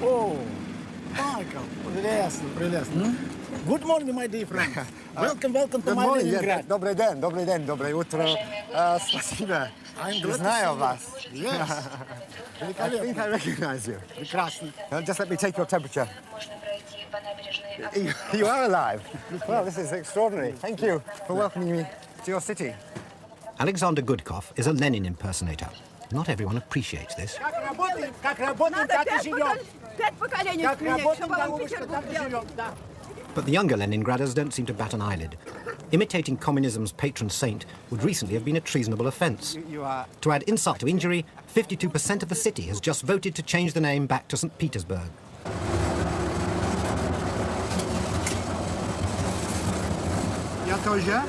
Oh, Michael, прелестно, прелестно. Good morning, my dear friend. Welcome to my Leningrad. Добрый день, доброе утро. Спасибо. Не знаю вас. Yes. I think I recognize you. Прекрасно. Just let me take your temperature. You are alive. Well, this is extraordinary. Thank you for welcoming me to your city. Alexander Goodkoff is a Lenin impersonator. Not everyone appreciates this. Как работаем, так и живем. Пять поколений Как работаем, в так и живем. Да. But the younger Leningraders don't seem to bat an eyelid. Imitating communism's patron saint would recently have been a treasonable offence. To add insult to injury, 52% of the city has just voted to change the name back to St. Petersburg. Я тоже.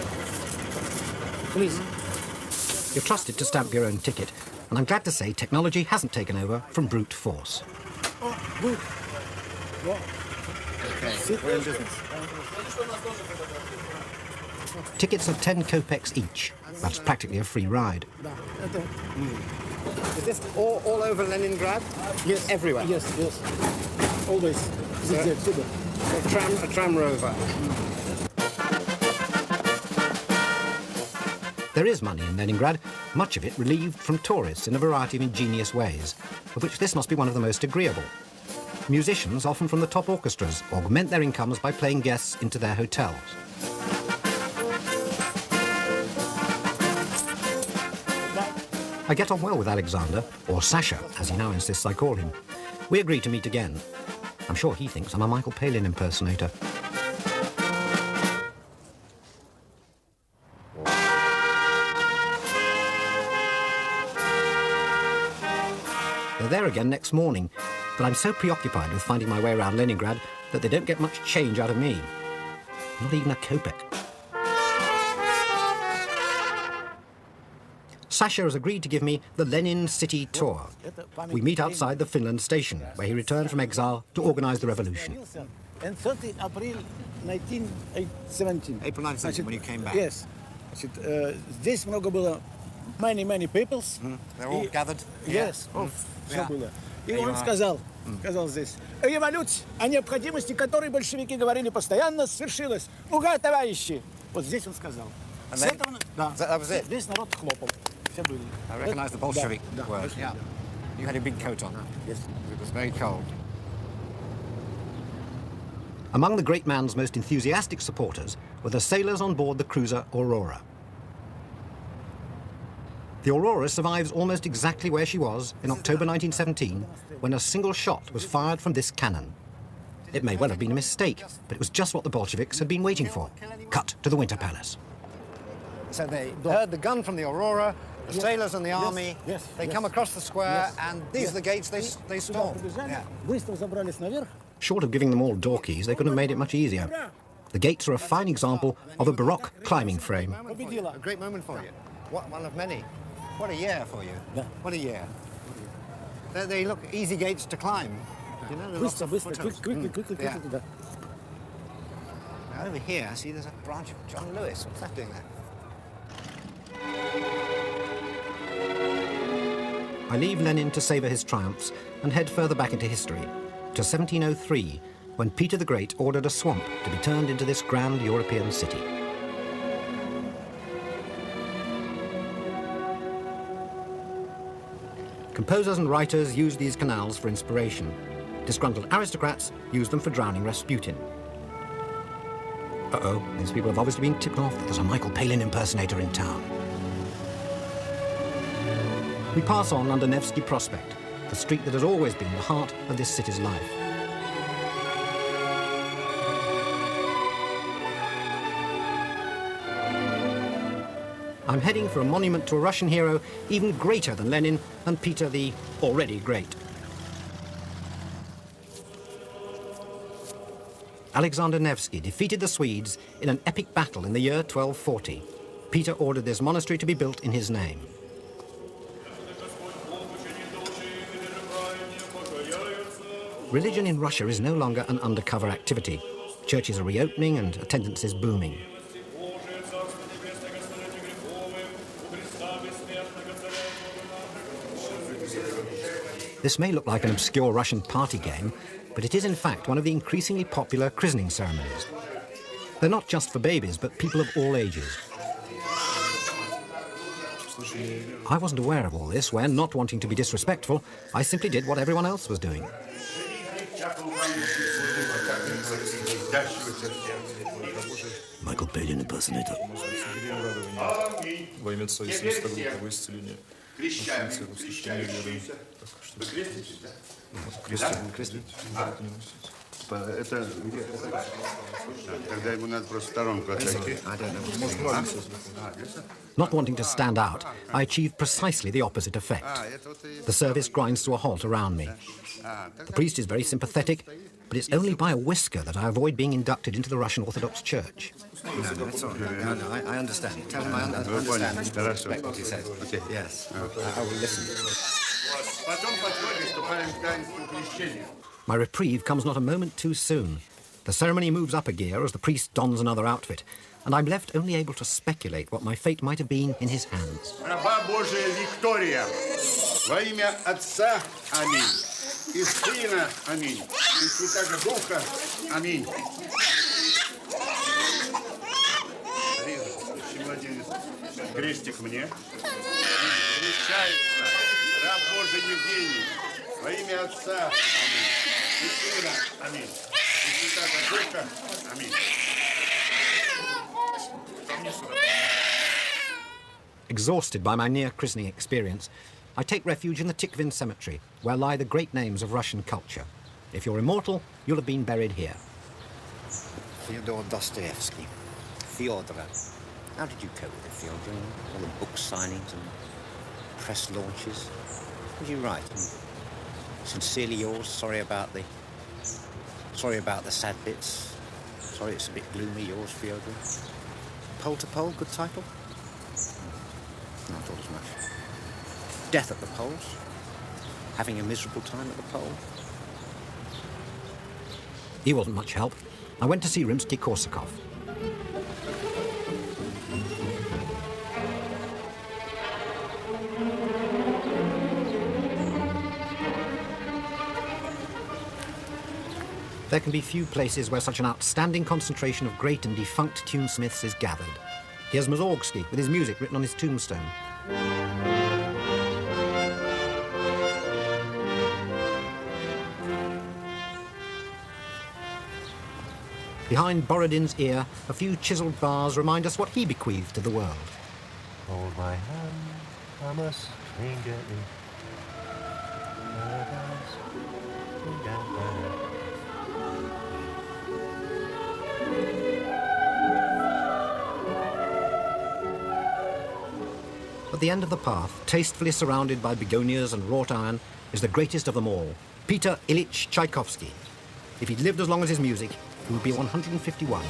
Please. You're trusted to stamp your own ticket, and I'm glad to say technology hasn't taken over from brute force. Oh, good. Wow. Okay, we're in business. Tickets are 10 kopecks each. That's practically a free ride. Да, это... Is this all over Leningrad? Yes. Everywhere? Yes. Always. Везде, всюду. A tram rover. There is money in Leningrad, much of it relieved from tourists in a variety of ingenious ways, of which this must be one of the most agreeable. Musicians, often from the top orchestras, augment their incomes by playing guests into their hotels. I get on well with Alexander, or Sasha, as he now insists I call him. We agree to meet again. I'm sure he thinks I'm a Michael Palin impersonator. They're there again next morning, but I'm so preoccupied with finding my way around Leningrad that they don't get much change out of me. Not even a kopeck. Sasha has agreed to give me the Lenin City tour. We meet outside the Finland station, where he returned from exile to organise the revolution. And 30 April 1917. April 1917, when you came back. Yes. Здесь много было, many peoples. They're all gathered? Yes. Все было. И он сказал здесь, революция, о необходимости которой большевики говорили постоянно, свершилась. Ура, товарищи! Вот здесь он сказал. That was it? Весь народ хлопал. Все были. I recognise the Bolshevik word. Yeah. You had a big coat on. Yes. It was very cold. Among the great man's most enthusiastic supporters were the sailors on board the cruiser Aurora. The Aurora survives almost exactly where she was in October 1917, when a single shot was fired from this cannon. It may well have been a mistake, but it was just what the Bolsheviks had been waiting for. Cut to the Winter Palace. So they heard the gun from the Aurora, the sailors and the army, they come across the square, and these are the gates they stormed. Быстро забрались наверх. Short of giving them all door keys, they couldn't have made it much easier. The gates are a fine example of a Baroque climbing frame. A great moment for you. One of many. What a year for you. What a year. They look easy gates to climb. You know, Быстро, quickly. Now over here, I see there's a branch of John Lewis. What's that doing there? I leave Lenin to savour his triumphs and head further back into history, to 1703, when Peter the Great ordered a swamp to be turned into this grand European city. Composers and writers used these canals for inspiration. Disgruntled aristocrats used them for drowning Rasputin. Uh-oh, these people have obviously been tipped off that there's a Michael Palin impersonator in town. We pass on under Nevsky Prospect, the street that has always been the heart of this city's life. I'm heading for a monument to a Russian hero even greater than Lenin and Peter the already great. Alexander Nevsky defeated the Swedes in an epic battle in the year 1240. Peter ordered this monastery to be built in his name. Religion in Russia is no longer an undercover activity. Churches are reopening and attendance is booming. This may look like an obscure Russian party game, but it is in fact one of the increasingly popular christening ceremonies. They're not just for babies, but people of all ages. I wasn't aware of all this when, not wanting to be disrespectful, I simply did what everyone else was doing. Michael Palin impersonator. Not wanting to stand out, I achieved precisely the opposite effect. The service grinds to a halt around me. The priest is very sympathetic, but it's only by a whisker that I avoid being inducted into the Russian Orthodox Church. No, that's all right. No, I understand. Tell him I understand and respect what he says. Okay. Yes, I will listen. My reprieve comes not a moment too soon. The ceremony moves up a gear as the priest dons another outfit, and I'm left only able to speculate what my fate might have been in his hands. Раба Божия Виктория, во имя Отца, аминь, и Сына, аминь, и Святаго Духа, аминь. Младенец, крестик мне. Крещается раб Божий Евгений, во имя Отца, аминь, и Сына, аминь, и Святаго Духа, аминь. Exhausted by my near christening experience, I take refuge in the Tikhvin cemetery, where lie the great names of Russian culture. If you're immortal, you'll have been buried here. Fyodor Dostoevsky. Fyodor. How did you cope with it, Fyodor? All the book signings and press launches. What did you write? Sincerely yours. Sorry about the sad bits. Sorry it's a bit gloomy. Yours, Fyodor. Pole to pole. Good title. No, I thought as much. Death at the polls. Having a miserable time at the poll. He wasn't much help. I went to see Rimsky-Korsakov. There can be few places where such an outstanding concentration of great and defunct tunesmiths is gathered. Here's Mussorgsky with his music written on his tombstone. Behind Borodin's ear, a few chiselled bars remind us what he bequeathed to the world. Hold my hand, I must swing gently. At the end of the path, tastefully surrounded by begonias and wrought iron, is the greatest of them all, Peter Ilyich Tchaikovsky. If he'd lived as long as his music, he would be 151.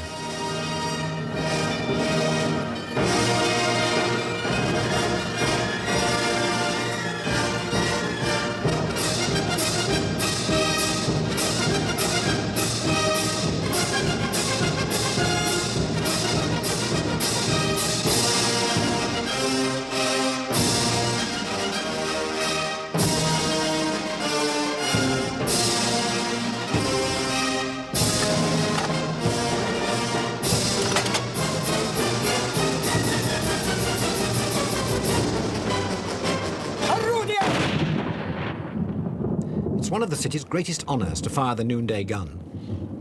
It's one of the city's greatest honours to fire the noonday gun.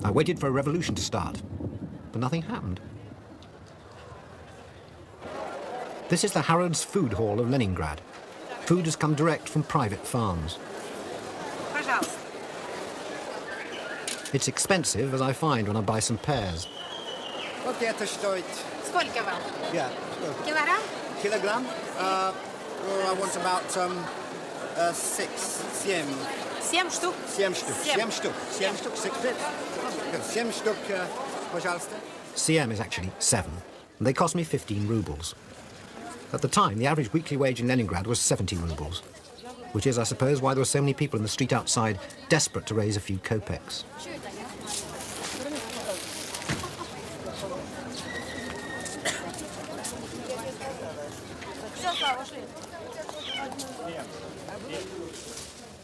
I waited for a revolution to start, but nothing happened. This is the Harrods Food Hall of Leningrad. Food has come direct from private farms. Пожалуйста. It's expensive, as I find when I buy some pears. Вот это стоит. Сколько вам? Yeah. Килограмм? Kilogram? Well, I want about 7 штук? 7 штук. 7 штук. 7 штук, 6 bits. 7 штук, пожалуйста. CM is actually 7, and they cost me 15 rubles. At the time, the average weekly wage in Leningrad was 70 rubles, which is, I suppose, why there were so many people in the street outside desperate to raise a few kopecks.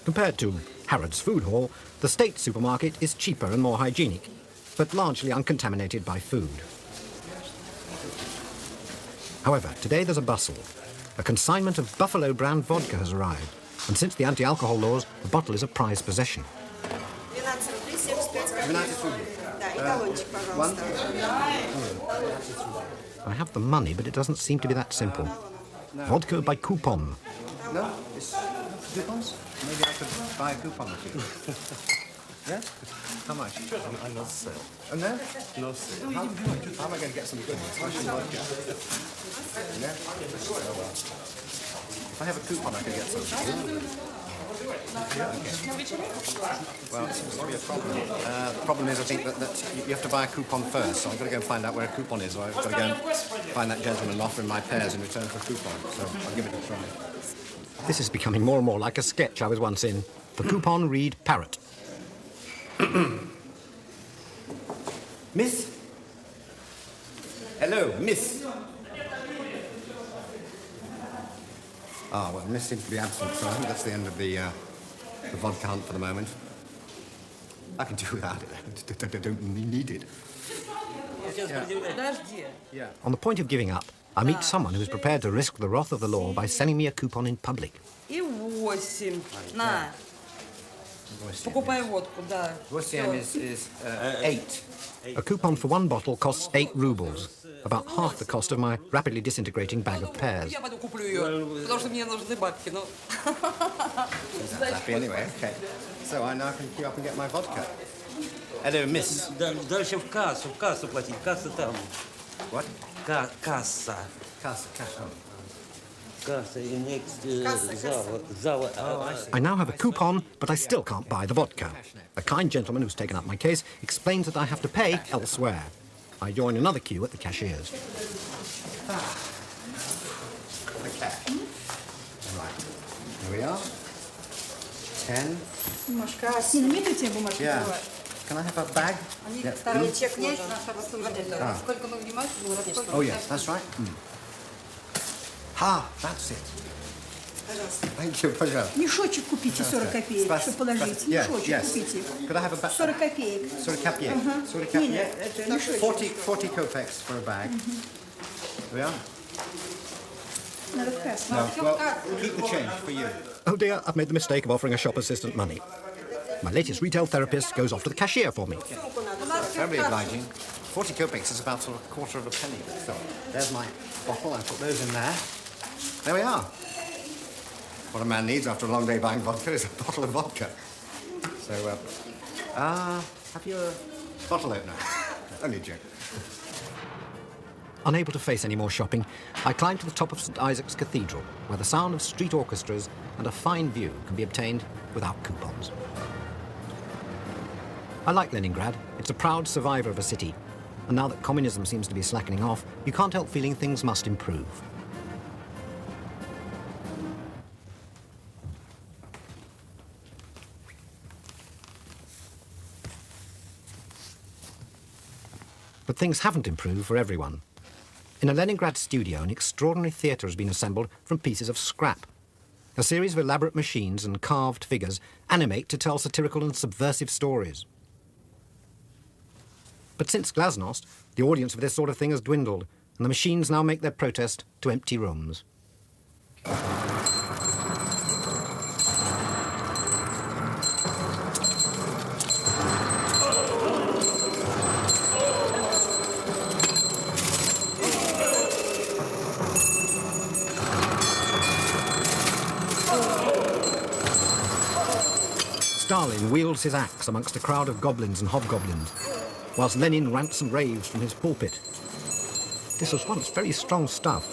Compared to Harrods Food Hall, the state supermarket is cheaper and more hygienic, but largely uncontaminated by food. However, today there's a bustle. A consignment of Buffalo brand vodka has arrived, and since the anti-alcohol laws, the bottle is a prized possession. 12 рублей. One. I have the money, but it doesn't seem to be that simple. Vodka by coupon. No? It's coupons? Maybe I could buy a coupon or two. Yeah? How much? I'm not sale. Oh, no? No sale. How am I going to get some good ones? I should vodka. Yeah? Oh, well. If I have a coupon, I could get some. Well, it seems to be a problem. The problem is, I think, that you have to buy a coupon first, so I've got to go and find out where a coupon is, or I've got to go and find that gentleman and offer him my pears in return for a coupon, so I'll give it a try. This is becoming more and more like a sketch I was once in. The coupon read parrot. Miss? Hello, miss. Ah, well, miss seems to be absent, so I think that's the end of the vodka hunt for the moment. I can do without it. I don't need it. Yeah. On the point of giving up, I meet someone who is prepared to risk the wrath of the law by selling me a coupon in public. И 8. На. Покупай водку, да. 8 is 8. A coupon for one bottle costs 8 rubles, about half the cost of my rapidly disintegrating bag of pears. Я пойду куплю ее, потому что мне нужны бабки, ну. Happy anyway, okay. So I now can queue up and get my vodka. Hello, miss. Дальше в кассу платить. Касса там. What? Касса. Cash. Касса и next зала. I now have a coupon, but I still can't buy the vodka. A kind gentleman who's taken up my case explains that I have to pay elsewhere. I join another queue at the cashier's. Okay. Right. Here we are. 10. Бумажка. Снимите тебе бумажку? Yeah. Can I have a bag? Yeah. Второй чек есть. Сколько мы внимаете? Oh, yes, that's right. Ah, that's it. Thank you, пожалуйста. Мешочек купите 40 копеек, чтобы положить. Мешочек купите. Could I have a bag? 40 копеек. 40 копеек. 40 Нет, копеек. это мешочек. 40 kopecks for a bag. Here we are. Надо в кассу. No, well, keep the change for you. Oh dear, I've made the mistake of offering a shop assistant money. My latest retail therapist goes off to the cashier for me. Very obliging. 40 kopecks is about sort of a quarter of a penny. So there's my bottle. I put those in there. There we are. What a man needs after a long day buying vodka is a bottle of vodka. So, have you a bottle opener? Only a joke. Unable to face any more shopping, I climb to the top of St. Isaac's Cathedral, where the sound of street orchestras and a fine view can be obtained without coupons. I like Leningrad. It's a proud survivor of a city. And now that communism seems to be slackening off, you can't help feeling things must improve. But things haven't improved for everyone. In a Leningrad studio, an extraordinary theatre has been assembled from pieces of scrap. A series of elaborate machines and carved figures animate to tell satirical and subversive stories. But since Glasnost, the audience for this sort of thing has dwindled, and the machines now make their protest to empty rooms. Stalin wields his axe amongst a crowd of goblins and hobgoblins, whilst Lenin rants and raves from his pulpit. This was once very strong stuff.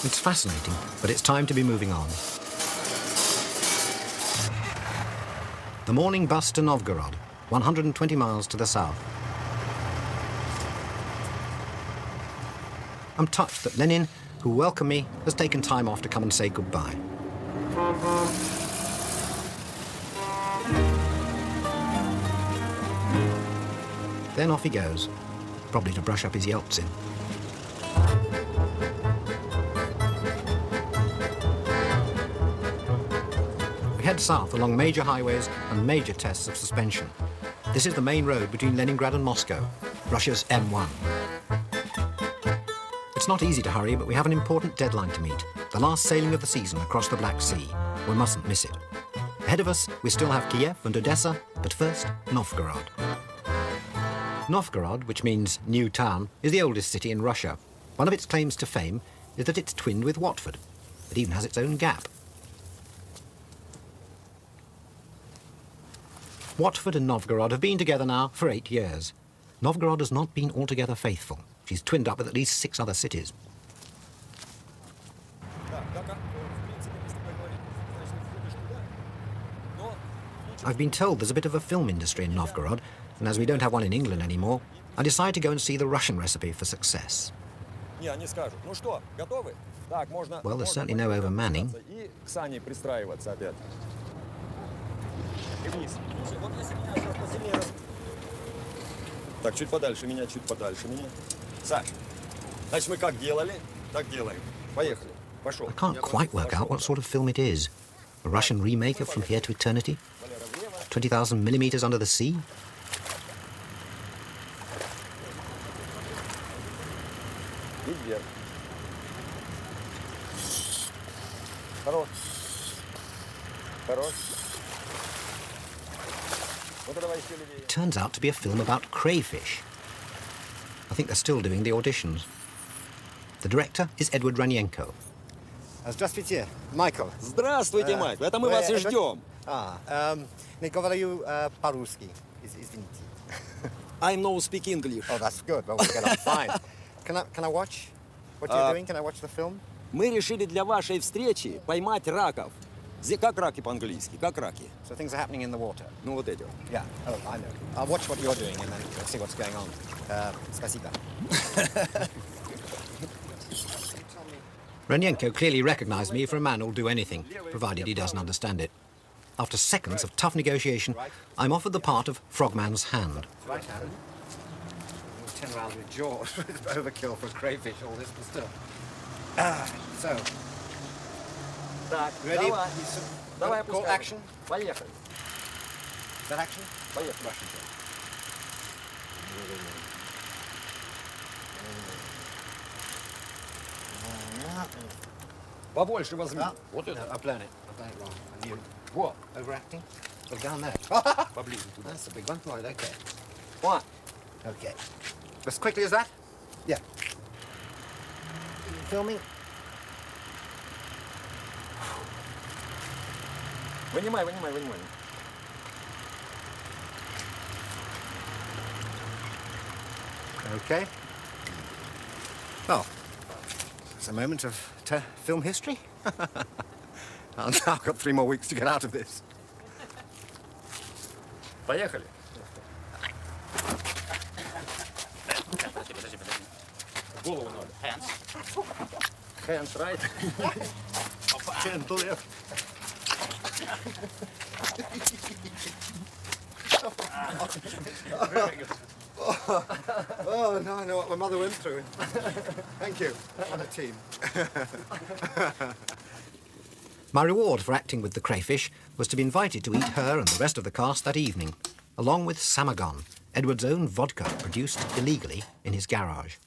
It's fascinating, but it's time to be moving on. The morning bus to Novgorod, 120 miles to the south. I'm touched that Lenin, who welcomed me, has taken time off to come and say goodbye. Then off he goes, probably to brush up his Yeltsin. We head south along major highways and major tests of suspension. This is the main road between Leningrad and Moscow, Russia's M1. It's not easy to hurry, but we have an important deadline to meet, the last sailing of the season across the Black Sea. We mustn't miss it. Ahead of us, we still have Kiev and Odessa, but first, Novgorod. Novgorod, which means new town, is the oldest city in Russia. One of its claims to fame is that it's twinned with Watford. It even has its own gap. Watford and Novgorod have been together now for 8 years. Novgorod has not been altogether faithful. She's twinned up with at least 6 other cities. I've been told there's a bit of a film industry in Novgorod, and as we don't have one in England anymore, I decide to go and see the Russian recipe for success. Well, there's certainly no overmanning. Так, чуть подальше меня, чуть подальше меня. Саш, значит, мы как делали, так делаем. Поехали. Пошел. I can't quite work out what sort of film it is. A Russian remake of From Here to Eternity? 20,000 millimeters under the sea? И вверх. Хорош. Хорош. Turns out to be a film about crayfish. I think they're still doing the auditions. The director is Edward Раненко. Здравствуйте, Michael. Здравствуйте, Майк. Это мы вас и ждем. Не говорю по-русски. Извините. I know speak English. Oh, that's good. Well, we'll get on fine. Can I watch what you're doing? Can I watch the film? Мы решили для вашей встречи поймать раков. Как раки по-английски? Как раки? So things are happening in the water. Ну вот эти. Yeah. Oh, I know. I'll watch what you're doing and then let's see what's going on. Спасибо. Раненко clearly recognized me for a man who'll do anything, provided he doesn't understand it. After seconds of tough negotiation, I'm offered the part of Frogman's hand. Right hand. 10 rounds with jaws. Overkill for crayfish, all this stuff. So. Так, ready? Давай Call action. Поехали. Is that action? Поехали. Побольше возьми. Вот это. I've blown it. Wrong. And you? What? Overacting? Well, down there. Поближе туда. That's a big one. Right, okay. What? Okay. As quickly as that? Yeah. Filming? Вынимай. Okay. Well, it's a moment of film history. I've now got 3 more weeks to get out of this. Поехали. Голову надо. Hands right. Gentle left. Oh, now I know what my mother went through. Thank you. What a team. My reward for acting with the crayfish was to be invited to eat her and the rest of the cast that evening, along with Samagon, Edward's own vodka produced illegally in his garage.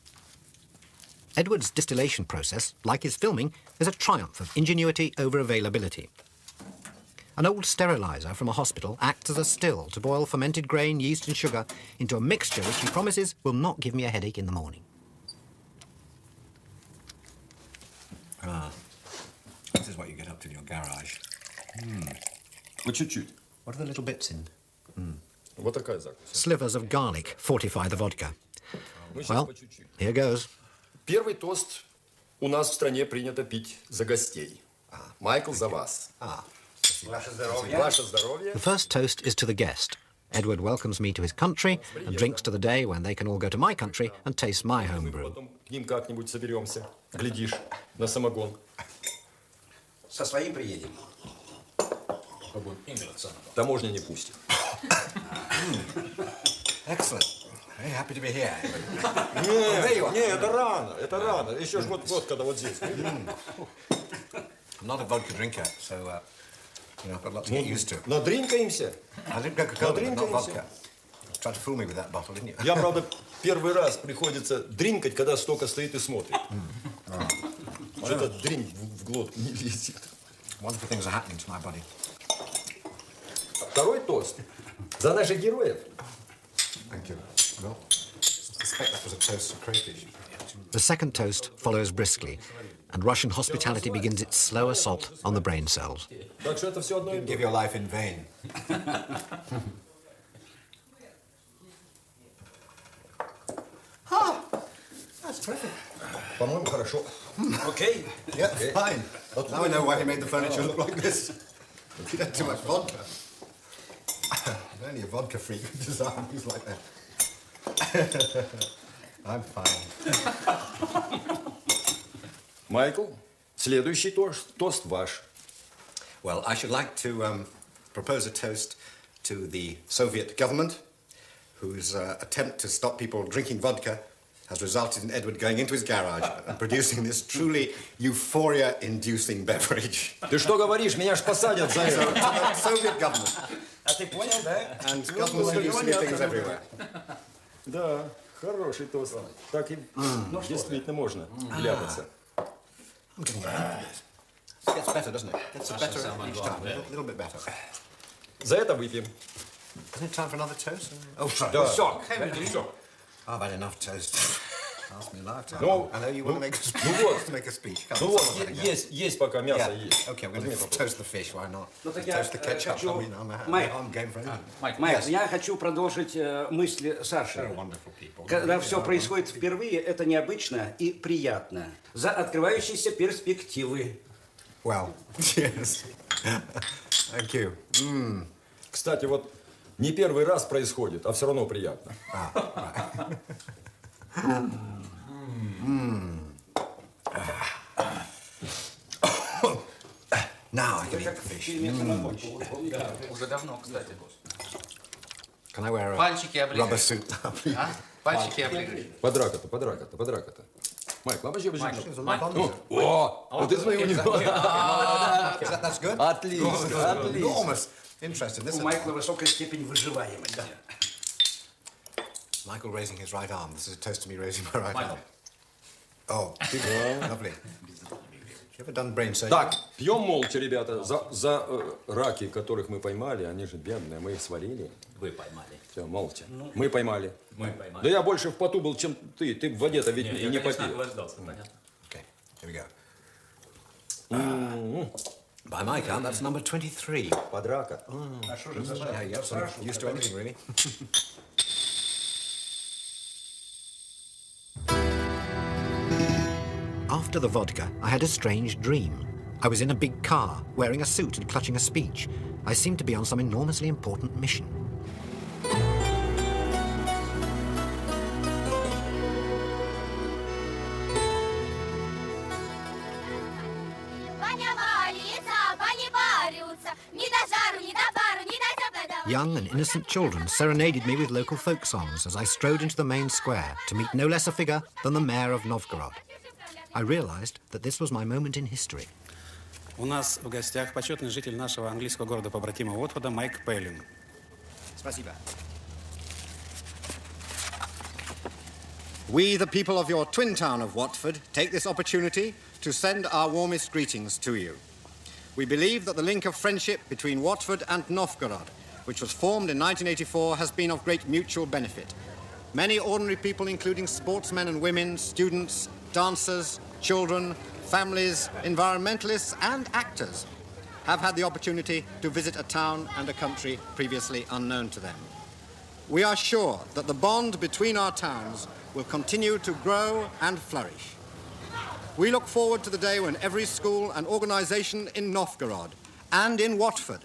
Edward's distillation process, like his filming, is a triumph of ingenuity over availability. An old sterilizer from a hospital acts as a still to boil fermented grain, yeast and sugar into a mixture which he promises will not give me a headache in the morning. This is what you get up to in your garage. По чуть-чуть. What are the little bits in? Вот такая закусь. Slivers of garlic fortify the vodka. Well, here goes. Первый тост у нас в стране принято пить за гостей. Майкл, за вас. Ваше здоровье. Ваше здоровье. The first toast is to the guest. Edward welcomes me to his country and drinks to the day when they can all go to my country and taste my homebrew. Потом к ним как-нибудь соберемся. Глядишь на самогон. Со своим приедем. Таможня не пустит. Excellent. Very happy to be here. Не, это рано, это рано. Еще ж вот когда вот здесь. I'm not a vodka drinker, so you know, I've got a lot to get used to. Надринкаемся. I did Coca-Cola, but not vodka. Tried to fool me with that bottle, didn't you? Я, правда, первый раз приходится дринкать, когда столько стоит и смотрит. Что-то дринк в глотку не лезет. Wonderful things are happening to my body. Второй тост за наших героев. Thank you. Well, I suspect that was a toast to crayfish. The second toast follows briskly, and Russian hospitality begins its slow assault on the brain cells. Так что это все одно и Give your life in vain. That's terrific. По-моему, хорошо. Okay. Yeah, fine. Now I know why he made the furniture look like this. He had too much vodka. I'm only a vodka freak with design things like that. I'm fine. Майкл, следующий тост ваш. Well, I should like to propose a toast to the Soviet government, whose attempt to stop people drinking vodka has resulted in Edward going into his garage and producing this truly euphoria-inducing beverage. Ты что говоришь? Меня ж посадят за это. Soviet government. А ты понял, да? And governments do silly things everywhere. Да, хороший тост. Так и действительно можно вляпаться. I'm getting it. It gets better, doesn't it? Gets better each time. A little bit better. За это выпьем. Isn't it time for another toast? Oh, sorry. Да. I've had enough toast. Ask me a lifetime. Ну, I know you want to make a speech. Ну вот. To make a speech. Ну вот, есть пока мясо Yeah. есть. Okay, we're going to toast the fish. Why not? Ну, так Toast the ketchup. хочу... I mean, I'm game for anything. Майк, я хочу продолжить мысли Саши. Когда все происходит впервые, это необычно и приятно. За открывающиеся перспективы. Well, yes. Thank you. Кстати, вот не первый раз происходит, а все равно приятно. Now I can eat the fish. Уже давно, кстати. Can I wear a Пальчики оближешь. rubber suit? Пальчики оближешь. Подраката. Майк, обожди. Майк. О, вот из моего не That's good? Отлично. Enormous. Interesting. У Майкла высокая степень выживаемости. Michael raising his right arm. This is a toast to me raising my right arm. Oh, lovely. You ever done brain surgery? Так, пьем молча, ребята. За раки, которых мы поймали, они же бедные, мы их сварили. Вы поймали. Все, молча. Мы поймали. Мы поймали. Да я больше в поту был, чем ты. Ты в воде-то ведь Я, и не конечно, попил. охлаждался, понятно. Okay, here we go. By my count, that's number 23. Подрака. Yeah, you're so used to anything, really. After the vodka, I had a strange dream. I was in a big car, wearing a suit and clutching a speech. I seemed to be on some enormously important mission. Young and innocent children serenaded me with local folk songs as I strode into the main square to meet no less a figure than the mayor of Novgorod. I realized that this was my moment in history. У нас в гостях почетный житель нашего английского города-побратима Уотфорда Майк Пэлин. Спасибо. We, the people of your twin town of Watford, take this opportunity to send our warmest greetings to you. We believe that the link of friendship between Watford and Novgorod, which was formed in 1984, has been of great mutual benefit. Many ordinary people, including sportsmen and women, students, dancers, children, families, environmentalists and actors, have had the opportunity to visit a town and a country previously unknown to them. We are sure that the bond between our towns will continue to grow and flourish. We look forward to the day when every school and organisation in Novgorod and in Watford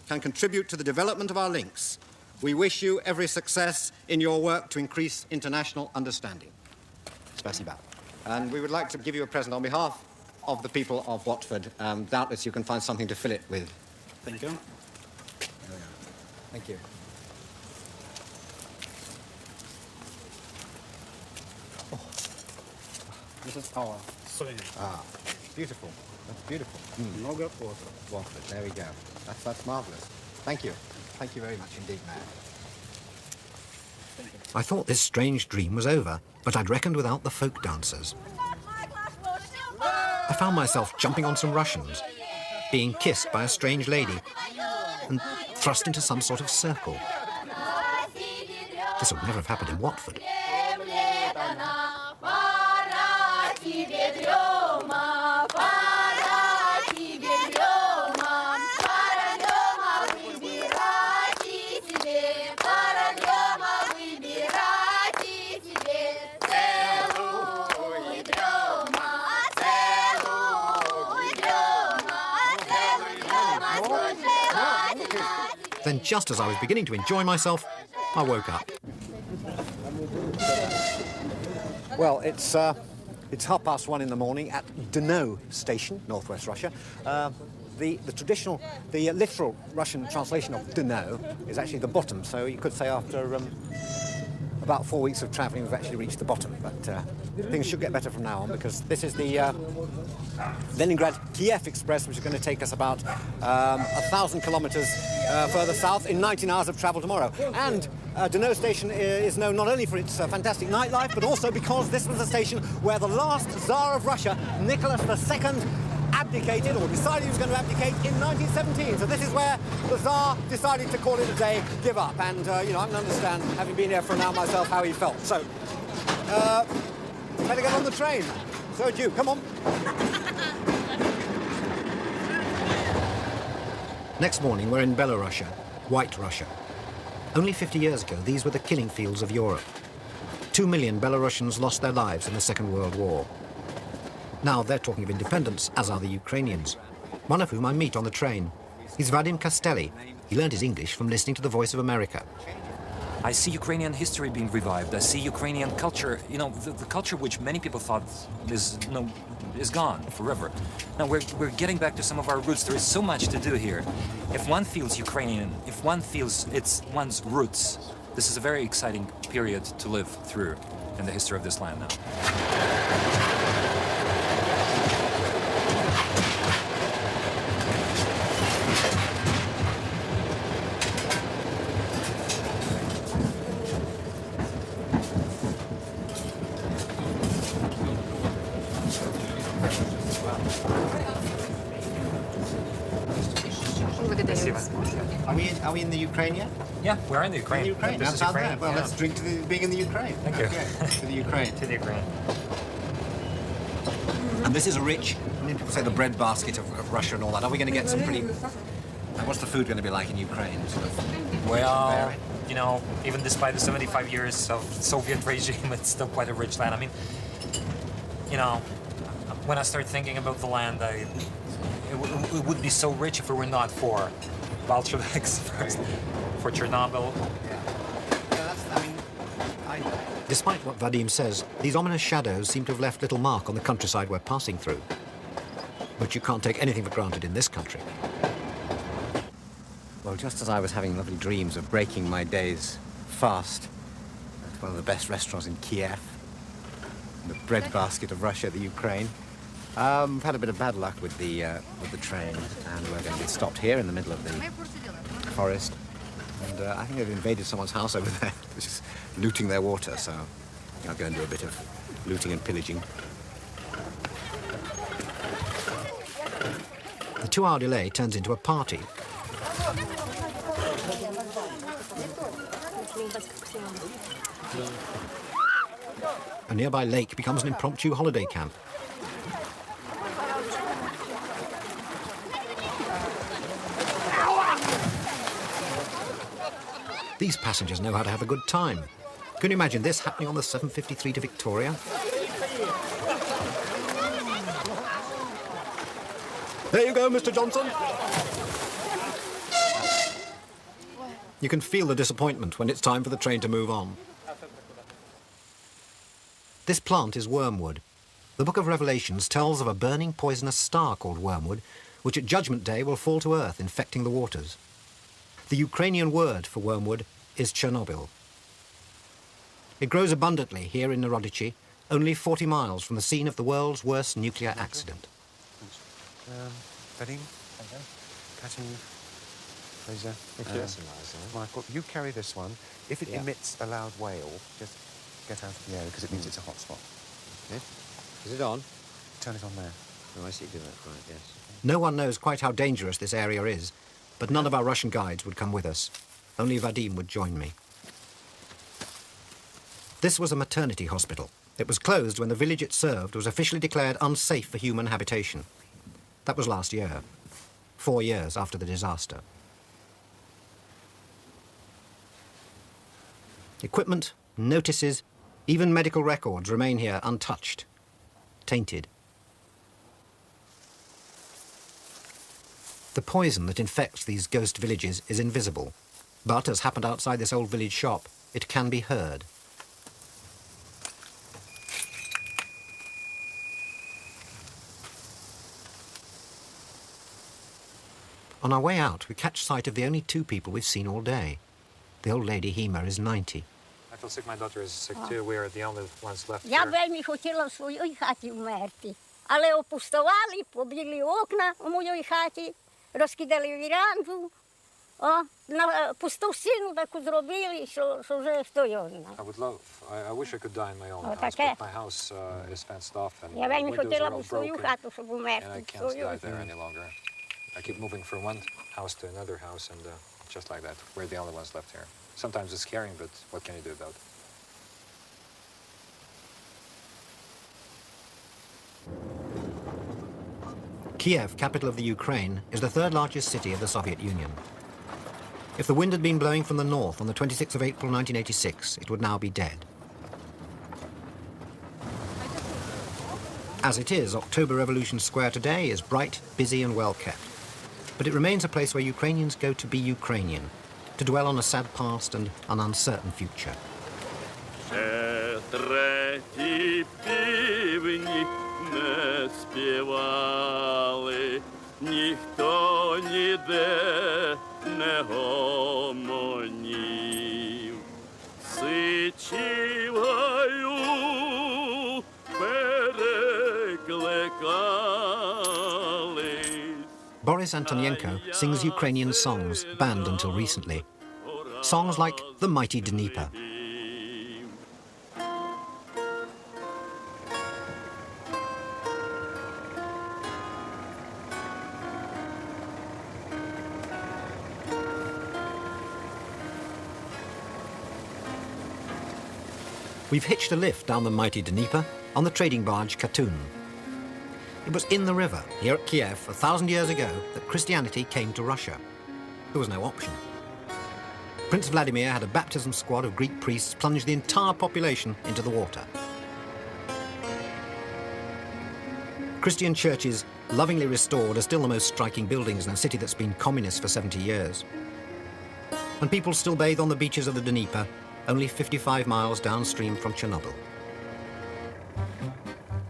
can contribute to the development of our links. We wish you every success in your work to increase international understanding. Spasiba. And we would like to give you a present on behalf of the people of Watford. Doubtless you can find something to fill it with. Thank you. Thank you. Oh. This is our souvenir. Ah, beautiful. That's beautiful. Watford, there we go. That's marvellous. Thank you. Thank you very much indeed, Mayor. I thought this strange dream was over, but I'd reckoned without the folk dancers. I found myself jumping on some Russians, being kissed by a strange lady, and thrust into some sort of circle. This would never have happened in Watford. Then, just as I was beginning to enjoy myself, I woke up. Well, it's 1:30 in the morning at Dno station, northwest Russia. The literal Russian translation of Dno is actually the bottom, so you could say after about 4 weeks of travelling, we've actually reached the bottom. But things should get better from now on, because this is the Leningrad-Kiev Express, which is going to take us about 1,000 kilometres further south in 19 hours of travel tomorrow. And Dno station is known not only for its fantastic nightlife, but also because this was the station where the last Tsar of Russia, Nicholas II, abdicated, or decided he was going to abdicate, in 1917. So this is where the Tsar decided to call it a day, give up. And, you know, I can understand, having been here for an hour myself, how he felt. So, better get on the train. So do you. Come on. Next morning, we're in Belorussia, White Russia. Only 50 years ago, these were the killing fields of Europe. 2 million Belarusians lost their lives in the Second World War. Now they're talking of independence, as are the Ukrainians, one of whom I meet on the train. He's Vadim Castelli. He learned his English from listening to the Voice of America. I see Ukrainian history being revived. I see Ukrainian culture, you know, the culture which many people thought is gone forever. Now we're getting back to some of our roots. There is so much to do here. If one feels Ukrainian, if one feels it's one's roots, this is a very exciting period to live through in the history of this land now. Are we in the Ukraine yet? Yeah, we're in the Ukraine. In Ukraine. This is Ukraine. Well, yeah. let's drink to being in the Ukraine. Thank you. Okay. To the Ukraine. To the Ukraine. And this is a rich, people say the breadbasket of Russia and all that. Are we going to get some pretty... What's the food going to be like in Ukraine? Sort of well, you know, even despite the 75 years of Soviet regime, it's still quite a rich land. I mean, you know, when I start thinking about the land, it would be so rich if it were not for Bolsheviks, for Chernobyl. Despite what Vadim says, these ominous shadows seem to have left little mark on the countryside we're passing through. But you can't take anything for granted in this country. Well, just as I was having lovely dreams of breaking my day's fast at one of the best restaurants in Kiev, the breadbasket of Russia, the Ukraine, we've had a bit of bad luck with the train, and we're going to be stopped here in the middle of the forest. And I think they've invaded someone's house over there, which is looting their water, so I'll go and do a bit of looting and pillaging. The the 2-hour delay turns into a party. A nearby lake becomes an impromptu holiday camp. These passengers know how to have a good time. Can you imagine this happening on the 753 to Victoria? There you go, Mr. Johnson. You can feel the disappointment when it's time for the train to move on. This plant is wormwood. The Book of Revelations tells of a burning poisonous star called wormwood, which at Judgment Day will fall to earth, infecting the waters. The Ukrainian word for wormwood is Chernobyl. It grows abundantly here in Narodichi, only 40 miles from the scene of the world's worst nuclear accident. Palin, Patton, Fraser, Michael, you carry this one. If it emits a loud wail, just get out of the air because it means it's a hot spot. Okay. Is it on? Turn it on there. Oh, I see. Do that. Right, yes. No one knows quite how dangerous this area is, but none of our Russian guides would come with us. Only Vadim would join me. This was a maternity hospital. It was closed when the village it served was officially declared unsafe for human habitation. That was last year, 4 years after the disaster. Equipment, notices, even medical records remain here untouched, tainted. The poison that infects these ghost villages is invisible, but as happened outside this old village shop, it can be heard. On our way out, we catch sight of the only 2 people we've seen all day. The old lady Hema is 90. I feel sick, my daughter is sick too. We are the only ones left Я here. вельми хотіла в своїй хаті вмерти, але опустували, побили окна у моїй хаті, розкидали віранду, на пусту стіну таку зробили, що вже хто його знає. I wish I could die in my own house, Таке. but my house is fenced off and Я вельми windows хотіла are all б свою broken, хату, щоб and I умерти. can't die there any longer. I keep moving from one house to another house, and just like that, we're the only ones left here. Sometimes it's scary, but what can you do about it? Kiev, capital of the Ukraine, is the 3rd largest city of the Soviet Union. If the wind had been blowing from the north on the 26th of April 1986, it would now be dead. As it is, October Revolution Square today is bright, busy and well kept. But it remains a place where Ukrainians go to be Ukrainian, to dwell on a sad past and an uncertain future. Не співали, ніхто ніде не гомонів. Сичі в гаю перекликались. Boris Antonenko sings Ukrainian songs, banned until recently. Songs like The Mighty Dnieper. We've hitched a lift down the mighty Dnieper on the trading barge Katun. It was in the river, here at Kiev, 1,000 years ago, that Christianity came to Russia. There was no option. Prince Vladimir had a baptism squad of Greek priests plunge the entire population into the water. Christian churches, lovingly restored, are still the most striking buildings in a city that's been communist for 70 years. And people still bathe on the beaches of the Dnieper, only 55 miles downstream from Chernobyl.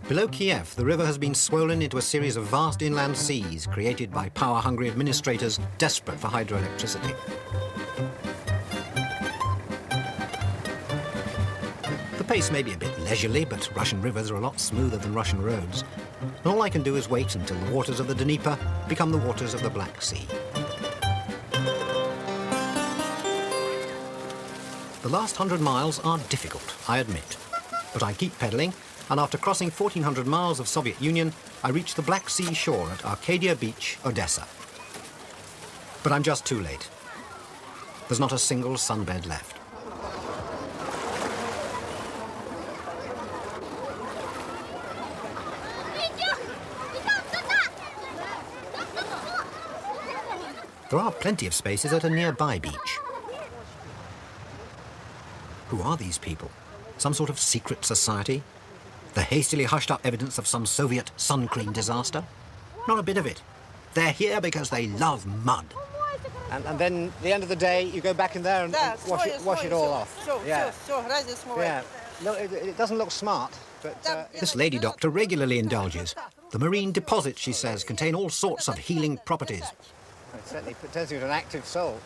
Below Kiev, the river has been swollen into a series of vast inland seas created by power-hungry administrators desperate for hydroelectricity. The pace may be a bit leisurely, but Russian rivers are a lot smoother than Russian roads. And all I can do is wait until the waters of the Dnieper become the waters of the Black Sea. The last 100 miles are difficult, I admit. But I keep pedalling, and after crossing 1,400 miles of Soviet Union, I reach the Black Sea shore at Arcadia Beach, Odessa. But I'm just too late. There's not a single sunbed left. There are plenty of spaces at a nearby beach. Who are these people? Some sort of secret society? The hastily hushed up evidence of some Soviet sun cream disaster? Not a bit of it. They're here because they love mud. And then at the end of the day, you go back in there and wash it all off. Yeah. No, it doesn't look smart, but... This lady doctor regularly indulges. The marine deposits, she says, contain all sorts of healing properties. It certainly turns you into an active soul.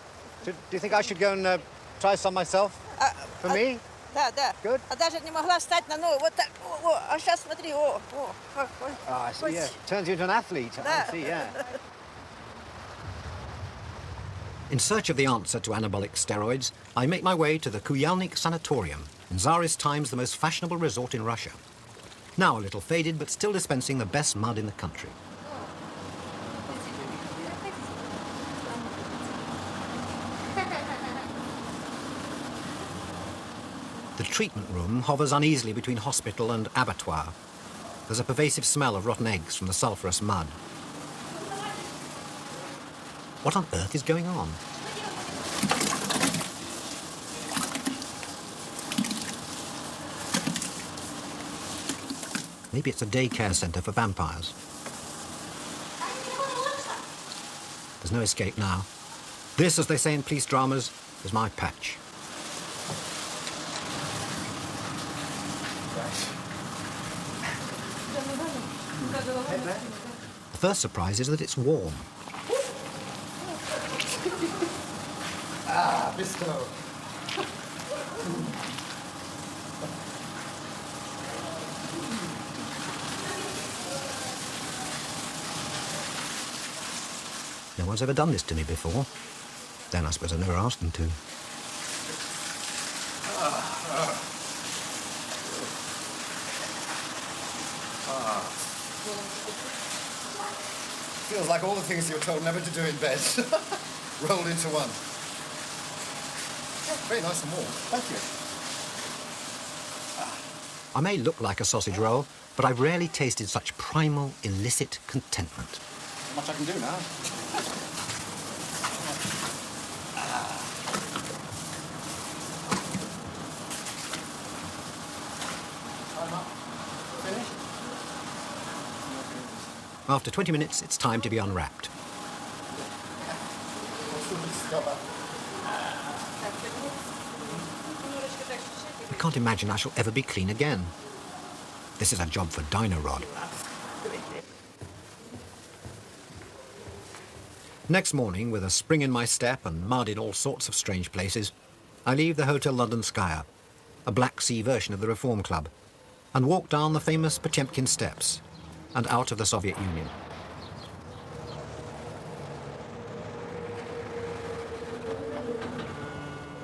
Do you think I should go and try some myself? For me? Good. Даже не могла встать на ногу. Вот так. А сейчас смотри. I see, yeah. Turns you into an athlete. I see, yeah. In search of the answer to anabolic steroids, I make my way to the Kuyalnik Sanatorium, in Tsarist times the most fashionable resort in Russia. Now a little faded, but still dispensing the best mud in the country. The treatment room hovers uneasily between hospital and abattoir. There's a pervasive smell of rotten eggs from the sulphurous mud. What on earth is going on? Maybe it's a daycare centre for vampires. There's no escape now. This, as they say in police dramas, is my patch. The first surprise is that it's warm. Bistro. No one's ever done this to me before. Then I suppose I never asked them to. Feels like all the things you were told never to do in bed rolled into one. Very nice and warm. Thank you. I may look like a sausage roll, but I've rarely tasted such primal, illicit contentment. Not much I can do now. After 20 minutes, it's time to be unwrapped. I can't imagine I shall ever be clean again. This is a job for Dino Rod. Next morning, with a spring in my step and mud in all sorts of strange places, I leave the Hotel Londonskaya, a Black Sea version of the Reform Club, and walk down the famous Potemkin steps and out of the Soviet Union.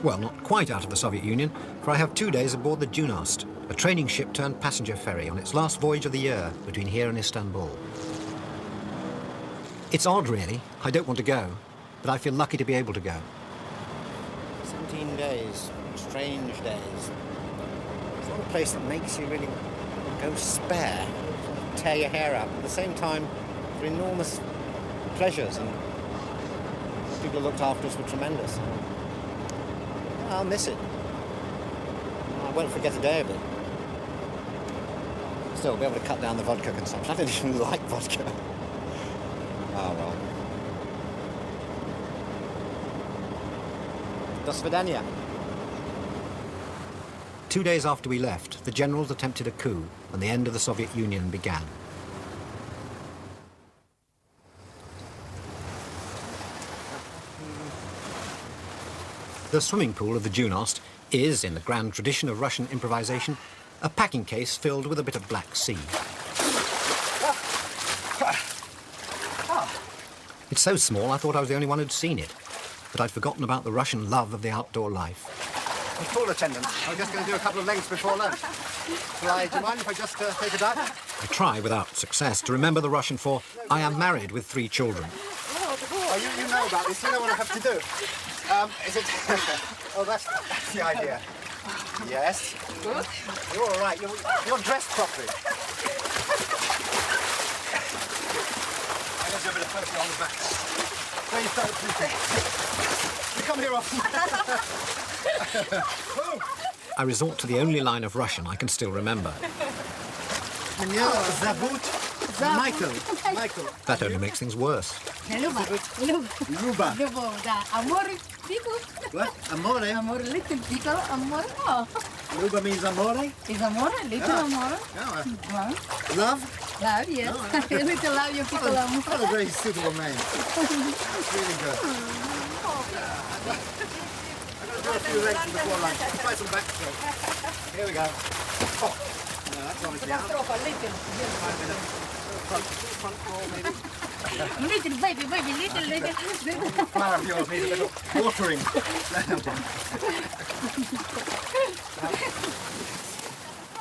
Well, not quite out of the Soviet Union, for I have 2 days aboard the Junost, a training ship turned passenger ferry on its last voyage of the year between here and Istanbul. It's odd, really. I don't want to go, but I feel lucky to be able to go. 17 days, strange days. It's not a place that makes you really go spare, tear your hair out. At the same time, there are enormous pleasures, and the people who looked after us were tremendous. I'll miss it. I won't forget a day of it. Still, I'll be able to cut down the vodka consumption. I don't even like vodka. Oh, well. До свидания. 2 days after we left, the generals attempted a coup and the end of the Soviet Union began. The swimming pool of the Junost is, in the grand tradition of Russian improvisation, a packing case filled with a bit of Black Sea. It's so small I thought I was the only one who'd seen it, but I'd forgotten about the Russian love of the outdoor life. Pool attendant. I was just going to do a couple of lengths before lunch. Do you mind if I just take a dive? I try, without success, to remember the Russian for I am married with 3 children. Oh, you know about this. You know what I have to do. Is it... oh, that's the idea. Yes. Good. You're all right. You're dressed properly. I got you a bit of pressure on the back. Where you start sleeping. You come here often. I resort to the only line of Russian I can still remember. Меня зовут Michael. Michael. That only makes things worse. Люба. Luba. Любовь, да. Amore, pico. What? Amore? Amore, little pico, amore, no. Luba means amore? Is amore, little amore. Love? Love, yes. Little love, you pico, amore. What a very suitable name. That's really good. I'm going to do a few legs before lunch. Try some back stroke. Here we go. Oh. No, that's obviously out. 5 minutes. Front roll, maybe. Little baby, little. Flower of yours needs a little watering.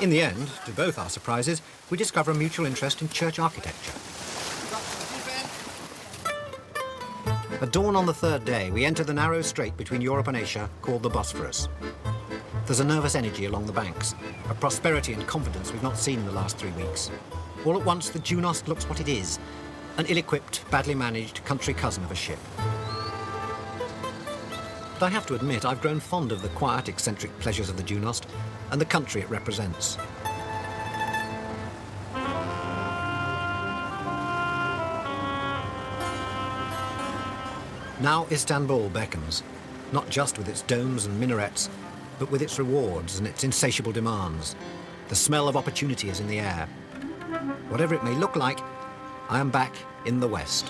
In the end, to both our surprises, we discover a mutual interest in church architecture. At dawn on the 3rd day, we enter the narrow strait between Europe and Asia called the Bosphorus. There's a nervous energy along the banks, a prosperity and confidence we've not seen in the last 3 weeks. All at once, the Junost looks what it is, an ill-equipped, badly managed country cousin of a ship. But I have to admit, I've grown fond of the quiet, eccentric pleasures of the Junost and the country it represents. Now Istanbul beckons, not just with its domes and minarets, but with its rewards and its insatiable demands. The smell of opportunity is in the air. Whatever it may look like, I am back in the West.